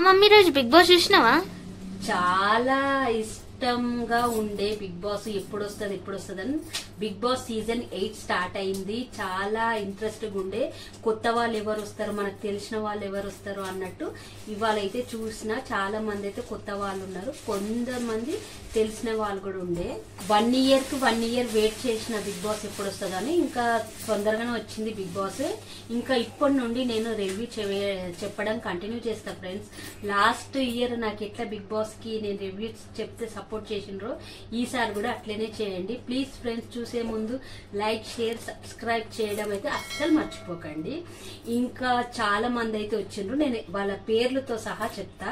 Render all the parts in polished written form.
Mummy రోజు big boss చూసినావా? చాలా ఇష్టంగా ఉండే బిగ్ బాస్ ఎప్పుడు వస్తుంది అని బిగ్ బాస్ సీజన్ 8 స్టార్ట్ అయింది. చాలా ఇంట్రెస్ట్ గా ఉండే కొత్త వాళ్ళు ఎవరు వస్తారు, మనకు తెలిసిన వాళ్ళు ఎవరు వస్తారు అన్నట్టు ఇవాళ అయితే చూసిన చాలా మంది అయితే కొత్త వాళ్ళు ఉన్నారు, కొంతమంది తెలిసిన వాళ్ళు కూడా ఉండే. 1 ఇయర్ వెయిట్ చేసిన బిగ్ బాస్ ఎప్పుడు వస్తుందని ఇంకా తొందరగానే వచ్చింది బిగ్ బాస్. ఇంకా ఇప్పటి నుండి నేను రివ్యూ చెప్పడం కంటిన్యూ చేస్తా ఫ్రెండ్స్. లాస్ట్ ఇయర్ నాకు ఎట్లా బిగ్ బాస్ కి నేను రివ్యూ చెప్తే సపోర్ట్ చేసిండ్రో ఈసారి కూడా అట్లనే చేయండి ప్లీజ్ ఫ్రెండ్స్. చూసే ముందు లైక్, షేర్, సబ్స్క్రైబ్ చేయడం అయితే అస్సలు మర్చిపోకండి. ఇంకా చాలా మంది అయితే వచ్చిండ్రు, నేను వాళ్ళ పేర్లతో సహా చెప్తా.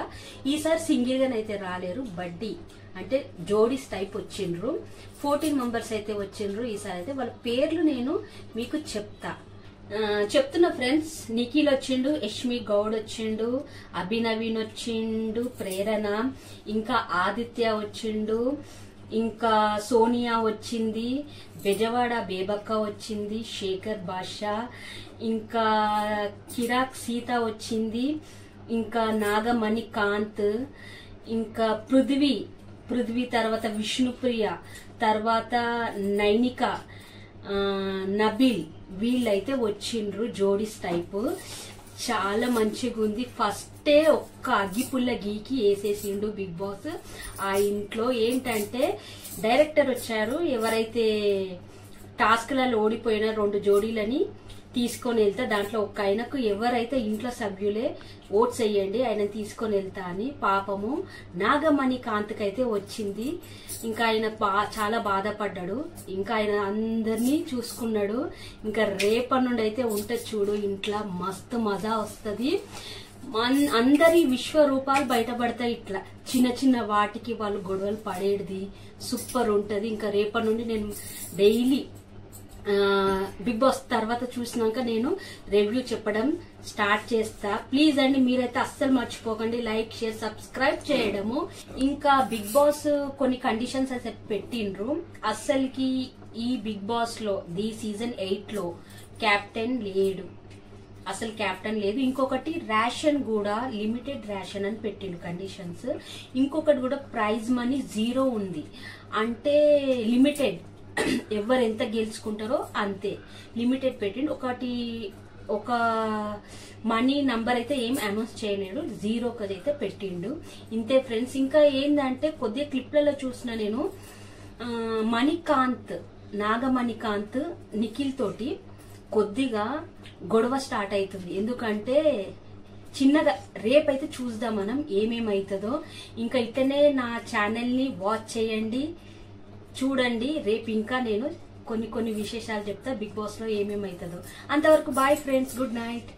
ఈసారి సింగిల్ గానైతే రాలేరు, బడ్డీ అంటే జోడీస్ టైప్ వచ్చిండ్రు. 14 మెంబర్స్ అయితే వచ్చిండ్రు. ఈసారి అయితే వాళ్ళ పేర్లు నేను మీకు చెప్తున్నా ఫ్రెండ్స్. నిఖిల్ వచ్చిండు, యష్మి గౌడ్ వచ్చిండు, అభినవీన్ వచ్చిండు, ప్రేరణ, ఇంకా ఆదిత్య వచ్చిండు, ఇంకా సోనియా వచ్చింది, బెజవాడ బేబక్క వచ్చింది, శేఖర్ బాషా, ఇంకా కిరాక్ సీత వచ్చింది, ఇంకా నాగమణి కాంత్, ఇంకా పృథ్వీ తర్వాత విష్ణుప్రియ, తర్వాత నైనిక, నబిల్, వీళ్ళైతే వచ్చిండ్రు జోడీస్ టైప్. చాలా మంచిగా ఉంది. ఫస్టే ఒక్క అగ్గిపుల్ల గీకి వేసేసిండు బిగ్ బాస్. ఆ ఇంట్లో ఏంటంటే డైరెక్టర్ వచ్చారు, ఎవరైతే టాస్క్లలో ఓడిపోయిన 2 జోడీలని తీసుకొని వెళ్తా, దాంట్లో ఒక్క ఆయనకు ఎవరైతే ఇంట్లో సభ్యులే ఓట్స్ వేయండి ఆయన తీసుకొని వెళ్తా అని. పాపము నాగమణి కాంత్కైతే వచ్చింది. ఇంకా ఆయన చాలా బాధపడ్డాడు. ఇంకా ఆయన అందరినీ చూసుకున్నాడు. ఇంకా రేపటి నుండి అయితే ఉంటది చూడు ఇంట్లో, మస్తు మజా వస్తుంది. అందరి విశ్వరూపాలు బయటపడతాయి. ఇట్లా చిన్న చిన్న వాటికి వాళ్ళు గొడవలు పడేది సూపర్ ఉంటది. ఇంకా రేపటి నుండి నేను డైలీ బిగ్ బాస్ తర్వాత చూసినాక నేను రివ్యూ చెప్పడం స్టార్ట్ చేస్తా. ప్లీజ్ అండి మీరైతే అస్సలు మర్చిపోకండి లైక్, షేర్, సబ్స్క్రైబ్ చేయడము. ఇంకా బిగ్ బాస్ కొన్ని కండిషన్స్ అయితే పెట్టిండ్రు. అస్సలకి ఈ బిగ్ బాస్ లో ది సీజన్ 8 లో కెప్టెన్ లేడు, అసలు కెప్టెన్ లేదు. ఇంకొకటి రేషన్ కూడా లిమిటెడ్ రేషన్ అని పెట్టిండు కండిషన్స్. ఇంకొకటి కూడా ప్రైజ్ మనీ 0 ఉంది, అంటే లిమిటెడ్, ఎవరు ఎంత గెలుచుకుంటారో అంతే లిమిటెడ్ పెట్టిండు. ఒక మనీ నంబర్ అయితే ఏం అనౌన్స్ చేయలేడు, 0 అయితే పెట్టిండు. ఇంతే ఫ్రెండ్స్. ఇంకా ఏంటంటే కొద్దిగా క్లిప్లలో చూసిన నేను నాగమణికాంత్ నిఖిల్ తోటి కొద్దిగా గొడవ స్టార్ట్ అవుతుంది. ఎందుకంటే చిన్నగా రేపైతే చూద్దాం మనం ఏమేమైతుందో. ఇంకా ఇట్లనే నా ఛానల్ ని వాచ్ చేయండి, చూడండి. రేపు ఇంకా నేను కొన్ని విశేషాలు చెప్తా బిగ్ బాస్ లో ఏమేమైతుందో. అంతవరకు బాయ్ ఫ్రెండ్స్, గుడ్ నైట్.